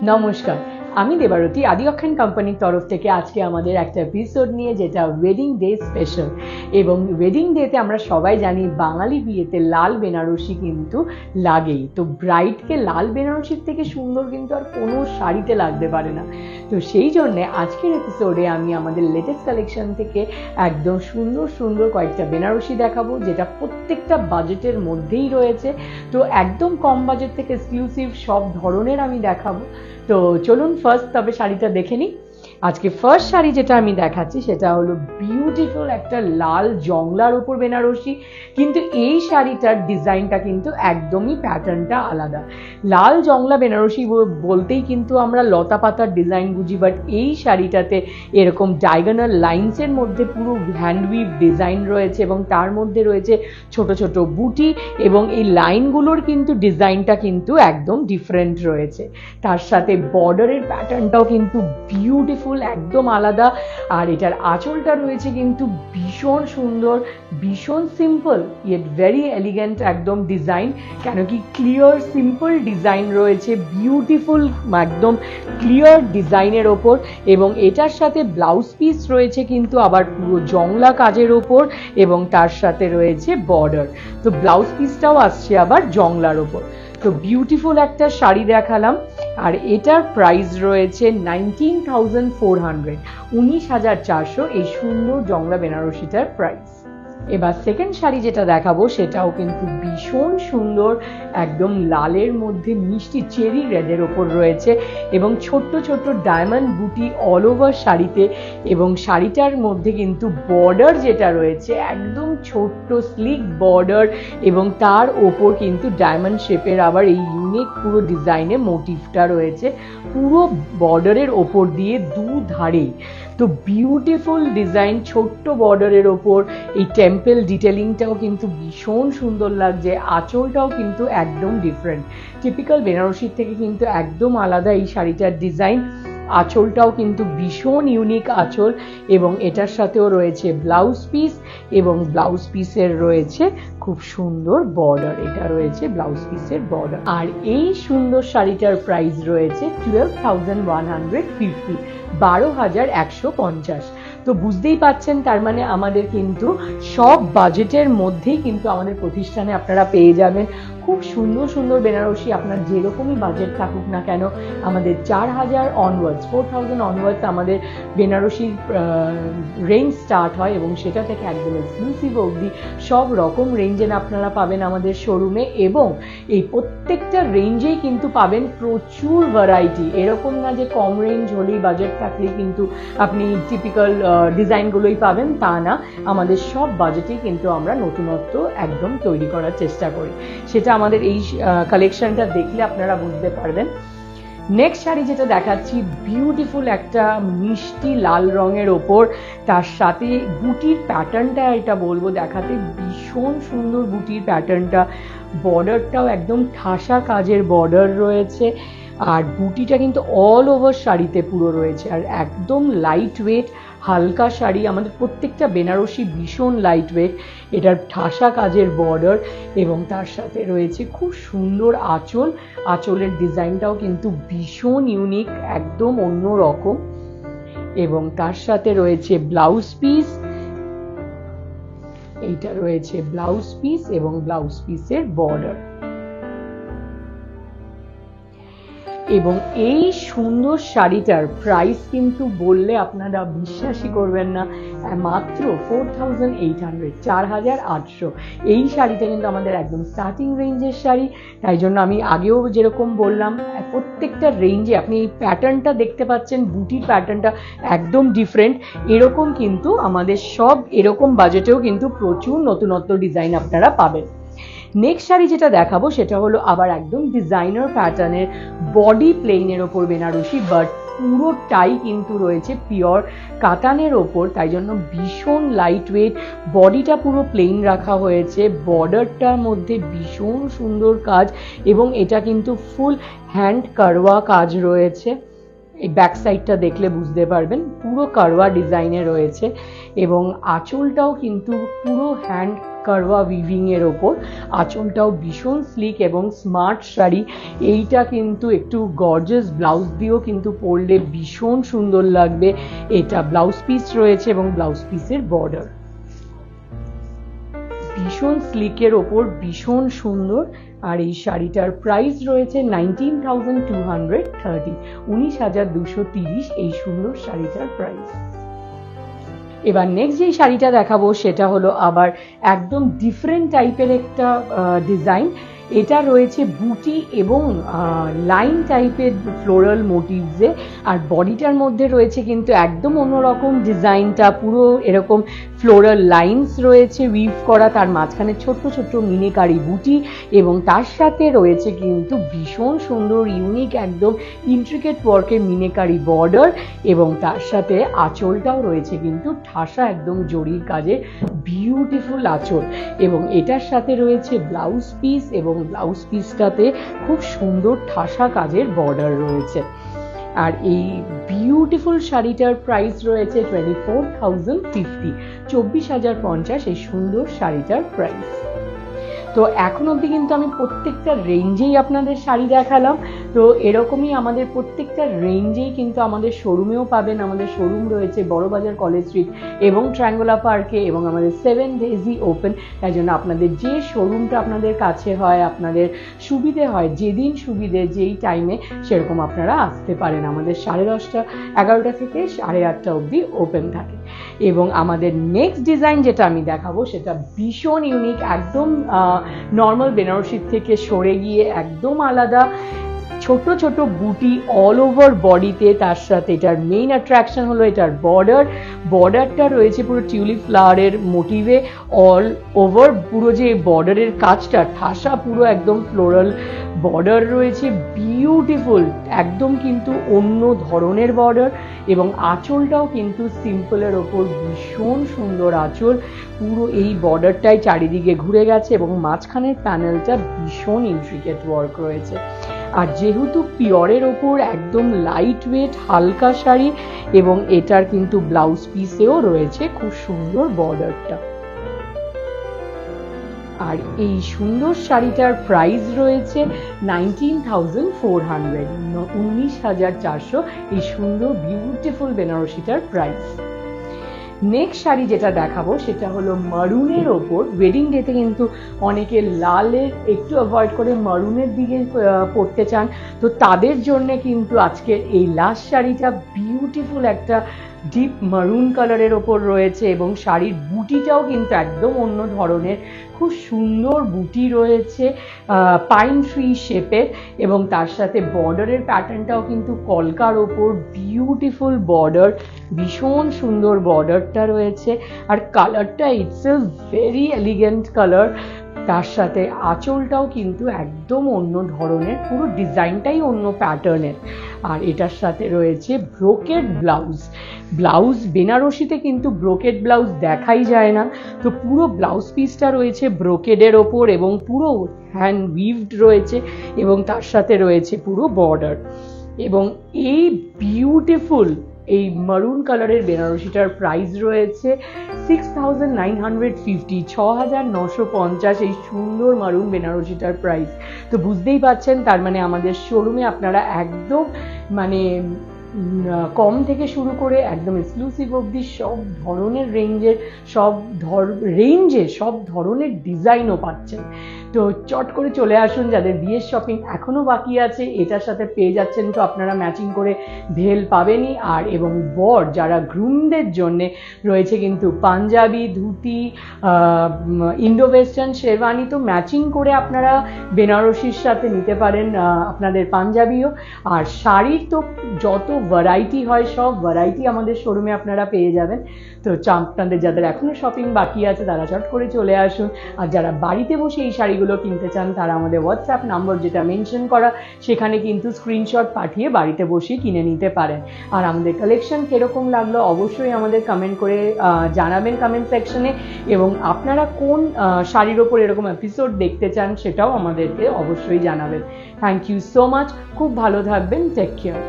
নমস্কার, আমি দেবারতী আদি অক্ষান কোম্পানির তরফ থেকে আজকে আমাদের একটা এপিসোড নিয়ে, যেটা ওয়েডিং ডে স্পেশাল। এবং ওয়েডিং ডেতে আমরা সবাই জানি বাঙালি বিয়েতে লাল বেনারসি কিন্তু লাগেই। তো ব্রাইডকে লাল বেনারসির থেকে সুন্দর কিন্তু আর কোনো শাড়িতে লাগতে পারে না। তো সেই জন্যে আজকের এপিসোডে আমি আমাদের লেটেস্ট কালেকশন থেকে একদম সুন্দর সুন্দর কয়েকটা বেনারসি দেখাবো, যেটা প্রত্যেকটা বাজেটের মধ্যেই রয়েছে। তো একদম কম বাজেট থেকে এক্সক্লুসিভ সব ধরনের আমি দেখাবো। তো চলুন ফার্স্ট তবে শাড়িটা দেখে নিই। আজকে ফার্স্ট শাড়ি যেটা আমি দেখাচ্ছি সেটা হলো বিউটিফুল একটা লাল জংলার উপর বেনারসি। কিন্তু এই শাড়িটার ডিজাইনটা কিন্তু একদমই প্যাটার্নটা আলাদা। লাল জংলা বেনারসি বলতেই কিন্তু আমরা লতা পাতার ডিজাইন বুঝি, বাট এই শাড়িটাতে এরকম ডায়াগোনাল লাইন্সের মধ্যে পুরো হ্যান্ডউইভ ডিজাইন রয়েছে এবং তার মধ্যে রয়েছে ছোট ছোট বুটি, এবং এই লাইনগুলোর কিন্তু ডিজাইনটা কিন্তু একদম ডিফারেন্ট রয়েছে। তার সাথে বর্ডারের প্যাটার্নটাও কিন্তু বিউটিফুল, একদম আলাদা। আর এটার আঁচলটা রয়েছে কিন্তু ভীষণ সুন্দর, ভীষণ সিম্পল ইয়েট ভেরি এলিগেন্ট একদম ডিজাইন। কেন কি ক্লিয়ার সিম্পল ডিজাইন রয়েছে, বিউটিফুল একদম ক্লিয়ার ডিজাইনের ওপর। এবং এটার সাথে ব্লাউজ পিস রয়েছে কিন্তু আবার পুরো জংলা কাজের ওপর, এবং তার সাথে রয়েছে বর্ডার। তো ব্লাউজ পিসটাও আসছে আবার জংলার ওপর। তো বিউটিফুল একটা শাড়ি দেখালাম, আর এটার প্রাইস রয়েছে 19,400, 19,400 এই সুন্দর জংলা বেনারসিটার প্রাইস। এবার সেকেন্ড শাড়ি যেটা দেখাবো সেটাও কিন্তু ভীষণ সুন্দর, একদম লালের মধ্যে মিষ্টি চেরি রেডের ওপর রয়েছে, এবং ছোট্ট ছোট্ট ডায়মন্ড বুটি অল ওভার শাড়িতে। এবং শাড়িটার মধ্যে কিন্তু বর্ডার যেটা রয়েছে একদম ছোট্ট স্লিক বর্ডার, এবং তার ওপর কিন্তু ডায়মন্ড শেপের আবার এই ইউনিক পুরো ডিজাইনে মোটিভটা রয়েছে পুরো বর্ডারের ওপর দিয়ে দুধারেই। তো বিউটিফুল ডিজাইন, ছোট্ট বর্ডারের ওপর এই টেম্পল ডিটেলিংটাও কিন্তু ভীষণ সুন্দর লাগছে। আঁচলটাও কিন্তু একদম ডিফারেন্ট, টিপিক্যাল বেনারসির থেকে কিন্তু একদম আলাদা এই শাড়িটার ডিজাইন। আঁচলটাও কিন্তু ভীষণ ইউনিক আঁচল, এবং এটার সাথেও রয়েছে ব্লাউজ পিস, এবং ব্লাউজ পিসের রয়েছে খুব সুন্দর বর্ডার। এটা রয়েছে ব্লাউজ পিসের বর্ডার। আর এই সুন্দর শাড়িটার প্রাইস রয়েছে 12,150, 12,150। তো বুঝতেই পাচ্ছেন, তার মানে আমাদের কিন্তু সব বাজেটের মধ্যেই কিন্তু আমাদের প্রতিষ্ঠানে আপনারা পেয়ে যাবেন খুব সুন্দর সুন্দর বেনারসি। আপনার যেরকমই বাজেট থাকুক না কেন, আমাদের 4,000 অনওয়ার্ডস, 4,000 অনওয়ার্ডস আমাদের বেনারসির রেঞ্জ স্টার্ট হয়, এবং সেটা থেকে একদম এক্সক্লুসিভ অবধি সব রকম রেঞ্জের আপনারা পাবেন আমাদের শোরুমে। এবং এই প্রত্যেকটা রেঞ্জেই কিন্তু পাবেন প্রচুর ভ্যারাইটি। এরকম না যে কম রেঞ্জ হলেই বাজেট থাকলেই কিন্তু আপনি টিপিক্যাল ডিজাইনগুলোই পাবেন, তা না। আমাদের সব বাজেটেই কিন্তু আমরা নতুনত্ব একদম তৈরি করার চেষ্টা করি, সেটা আমাদের এই কালেকশনটা দেখলে আপনারা বুঝতে পারবেন। নেক্সট শাড়ি যেটা দেখাচ্ছি, বিউটিফুল একটা মিষ্টি লাল রঙের ওপর, তার সাথে বুটির প্যাটার্নটা এটা বলবো দেখাতে ভীষণ সুন্দর। বুটির প্যাটার্নটা, বর্ডারটাও একদম ঠাসা কাজের বর্ডার রয়েছে, আর বুটিটা কিন্তু অল ওভার শাড়িতে পুরো রয়েছে। আর একদম লাইট ওয়েট হালকা শাড়ি, আমাদের প্রত্যেকটা বেনারসি ভীষণ লাইট ওয়েট। এটার ঠাসা কাজের বর্ডার, এবং তার সাথে রয়েছে খুব সুন্দর আঁচল। আঁচলের ডিজাইনটাও কিন্তু ভীষণ ইউনিক, একদম অন্য রকম। এবং তার সাথে রয়েছে ব্লাউজ পিস, এইটা রয়েছে ব্লাউজ পিস এবং ব্লাউজ পিসের বর্ডার। এবং এই সুন্দর শাড়িটার প্রাইস কিন্তু বললে আপনারা বিশ্বাসই করবেন না, মাত্র 4,800, 4,800। এই শাড়িটা কিন্তু আমাদের একদম স্টার্টিং রেঞ্জের শাড়ি। তাই জন্য আমি আগেও যেরকম বললাম, প্রত্যেকটা রেঞ্জে আপনি এই প্যাটার্নটা দেখতে পাচ্ছেন, বুটির প্যাটার্নটা একদম ডিফারেন্ট। এরকম কিন্তু আমাদের সব এরকম বাজেটেও কিন্তু প্রচুর নতুনত্ব ডিজাইন আপনারা পাবেন। নেক্সট শাড়ি যেটা দেখাবো সেটা হলো আবার একদম ডিজাইনার প্যাটার্নের বডি প্লেনের ওপর বেনারসি, বাট পুরোটাই কিন্তু রয়েছে পিওর কাতানের ওপর, তাই জন্য ভীষণ লাইট ওয়েট। বডিটা পুরো প্লেন রাখা হয়েছে, বর্ডারটার মধ্যে ভীষণ সুন্দর কাজ, এবং এটা কিন্তু ফুল হ্যান্ড কারওয়া কাজ রয়েছে। এই ব্যাক সাইডটা দেখলে বুঝতে পারবেন পুরো কারওয়া ডিজাইনে রয়েছে, এবং আঁচলটাও কিন্তু পুরো হ্যান্ড কারওয়া উইভিং এর ওপর। আঁচলটাও ভীষণ স্লিক এবং স্মার্ট শাড়ি। এইটা কিন্তু একটু গর্জিয়াস ব্লাউজ দিয়েও কিন্তু পরলে ভীষণ সুন্দর লাগবে। এটা ব্লাউজ পিস রয়েছে এবং ব্লাউজ পিসের বর্ডার ভীষণ স্লিকের ওপর ভীষণ সুন্দর। আর এই শাড়িটার প্রাইস রয়েছে 19,230, 19,230 এই সুন্দর শাড়িটার প্রাইস। এবার নেক্সট যে শাড়িটা দেখাবো সেটা হলো আবার একদম ডিফারেন্ট টাইপের একটা ডিজাইন। এটা রয়েছে বুটি এবং লাইন টাইপের ফ্লোরাল মোটিভসে, আর বডিটার মধ্যে রয়েছে কিন্তু একদম অন্যরকম ডিজাইনটা, পুরো এরকম ফ্লোরাল লাইন্স রয়েছে উইভ করা, তার মাঝখানে ছোট্ট ছোট্ট মিনিকারি বুটি এবং তার সাথে রয়েছে কিন্তু ভীষণ সুন্দর ইউনিক একদম ইন্ট্রিকেট ওয়ার্কের মিনিকারি বর্ডার এবং তার সাথে আঁচলটাও রয়েছে কিন্তু ঠাসা একদম জরির কাজে বিউটিফুল আঁচল এবং এটার সাথে রয়েছে ব্লাউজ পিস এবং ব্লাউজ পিসটাতে খুব সুন্দর ঠাসা কাজের বর্ডার রয়েছে। আর এই বিউটিফুল শাড়িটার প্রাইস রয়েছে 24,050, 24,050 এই সুন্দর শাড়িটার প্রাইস। তো এখন অবধি কিন্তু আমি প্রত্যেকটা রেঞ্জেই আপনাদের শাড়ি দেখালাম। তো এরকমই আমাদের প্রত্যেকটা রেঞ্জেই কিন্তু আমাদের শোরুমেও পাবেন। আমাদের শোরুম রয়েছে বড়বাজার কলেজ স্ট্রিট এবং ট্রায়াঙ্গুলা পার্কে এবং আমাদের 7 days ওপেন। তাই জন্য আপনাদের যে শোরুমটা আপনাদের কাছে হয়, আপনাদের সুবিধে হয়, যেদিন সুবিধে যেই টাইমে সেরকম আপনারা আসতে পারেন। আমাদের 10:30, 11টা থেকে 8:30 অবধি ওপেন থাকে। এবং আমাদের নেক্সট ডিজাইন যেটা আমি দেখাবো সেটা ভীষণ ইউনিক, একদম নর্মাল বেনারসির থেকে সরে গিয়ে একদম আলাদা, ছোট ছোট বুটি অল ওভার বডিতে। তার সাথে এটার মেইন অ্যাট্রাকশন হলো এটার বর্ডারটা রয়েছে পুরো টিউলিপ ফ্লাওয়ারের মোটিভে অল ওভার, পুরো যে বর্ডারের কাজটা ঠাসা পুরো একদম ফ্লোরাল বর্ডার রয়েছে, বিউটিফুল একদম কিন্তু অন্য ধরনের বর্ডার এবং আঁচলটাও কিন্তু সিম্পলের ওপর ভীষণ সুন্দর আঁচল। পুরো এই বর্ডারটাই চারিদিকে ঘুরে গেছে এবং মাঝখানের প্যানেলটা ভীষণ ইন্ট্রিকেট ওয়ার্ক রয়েছে। আর যেহেতু পিওরের ওপর একদম লাইট ওয়েট হালকা শাড়ি এবং এটার কিন্তু ব্লাউজ পিসেও রয়েছে খুব সুন্দর বর্ডারটা। আর এই সুন্দর শাড়িটার প্রাইস রয়েছে 19,400, 19,400 এই সুন্দর বিউটিফুল বেনারসিটার প্রাইস। নেক্সট শাড়ি যেটা দেখাবো সেটা হলো মারুনের ওপর। ওয়েডিং ডেতে কিন্তু অনেকে লালের একটু অ্যাভয়েড করে মারুনের দিকে পড়তে চান, তো তাদের জন্য কিন্তু আজকের এই লাস্ট শাড়িটা বিউটিফুল একটা ডিপ মারুন কালারের ওপর রয়েছে এবং শাড়ির বুটিটাও কিন্তু একদম অন্য ধরনের, খুব সুন্দর বুটি রয়েছে পাইন ট্রি শেপের এবং তার সাথে বর্ডারের প্যাটার্নটাও কিন্তু কলকার ওপর বিউটিফুল বর্ডার, ভীষণ সুন্দর বর্ডারটা রয়েছে। আর কালারটা ইটসেলফ ভেরি এলিগেন্ট কালার। তার সাথে আঁচলটাও কিন্তু একদম অন্য ধরনের, পুরো ডিজাইনটাই অন্য প্যাটার্নের। আর এটার সাথে রয়েছে ব্রোকেড ব্লাউজ। বেনারসিতে কিন্তু ব্রোকেড ব্লাউজ দেখাই যায় না, তো পুরো ব্লাউজ পিসটা রয়েছে ব্রোকেডের ওপর এবং পুরো হ্যান্ড উইভড রয়েছে এবং তার সাথে রয়েছে পুরো বর্ডার। এবং এই বিউটিফুল এই মারুন কালারের বেনারসিটার প্রাইস রয়েছে 6,950, 6,950 এই সুন্দর মারুন বেনারসিটার প্রাইস। তো বুঝতেই পারছেন, তার মানে আমাদের শোরুমে আপনারা একদম মানে কম থেকে শুরু করে একদম এক্সক্লুসিভ অবধি সব ধরনের সব ধরনের ডিজাইনও পাচ্ছেন। তো চট করে চলে আসুন, যাদের বিয়ের শপিং এখনো বাকি আছে এটার সাথে পেয়ে যাচ্ছেন তো আপনারা ম্যাচিং করে ভেল পাবেনই। আর এবং বর যারা গ্রুমদের জন্য রয়েছে কিন্তু পাঞ্জাবি, ধুতি, ইন্ডো ওয়েস্টার্ন শেরওয়ানি, তো ম্যাচিং করে আপনারা বেনারসির সাথে নিতে পারেন আপনাদের পাঞ্জাবিও। আর শাড়ির তো যত ভ্যারাইটি হয় সব ভ্যারাইটি আমাদের শোরুমে আপনারা পেয়ে যাবেন। তো আপনাদের যাদের এখনো শপিং বাকি আছে তারা চট করে চলে আসুন। আর যারা বাড়িতে বসে এই শাড়িগুলো কিনতে চান তারা আমাদের হোয়াটসঅ্যাপ নম্বর যেটা মেনশন করা সেখানে কিন্তু স্ক্রিনশট পাঠিয়ে বাড়িতে বসে কিনে নিতে পারেন। আর আমাদের কালেকশন কিরকম লাগলো অবশ্যই আমাদের কমেন্ট করে জানাবেন কমেন্ট সেকশনে, এবং আপনারা কোন শাড়ির ওপর এরকম এপিসোড দেখতে চান সেটাও আমাদেরকে অবশ্যই জানাবেন। থ্যাংক ইউ সো মাচ, খুব ভালো থাকবেন, টেক কেয়ার।